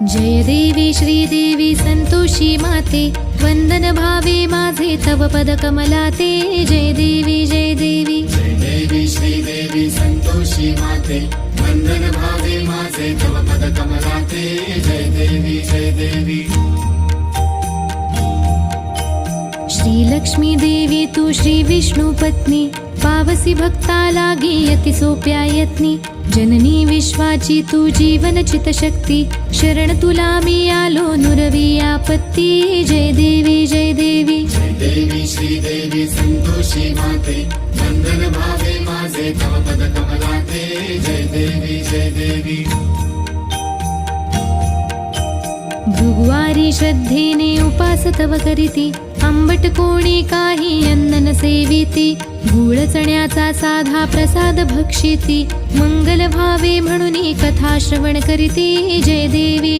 जय देवी श्रीदेवी संतोषी माते, वंदन भावे माझे तव पद कमलाते। जय देवी जय देवी जय देवी श्रीदेवी संतोषी माते, वंदन भावे माझे तव पद कमलाते। जय देवी जय देवी श्री लक्ष्मी देवी तू श्री विष्णु पत्नी, पावसी भक्ता लागी यति सोप्या यत्नी। जननी विश्वाची तू जीवन चित शक्ती, शरण तुला मी आलो नुरवी आपत्ती। जय देवी जय देवी जय देवी श्रीदेवी संतोषी माते, वंदन भावे माझे तव पद कमलाते। जय देवी जय देवी भृगुवारी श्रद्धेने उपास तव करीती, आंबट कोणी काही अन्न न सेविती। गूळ चण्याचा साधा प्रसाद भक्षिती, मंगल भावे म्हणून कथा श्रवण करीती। जय देवी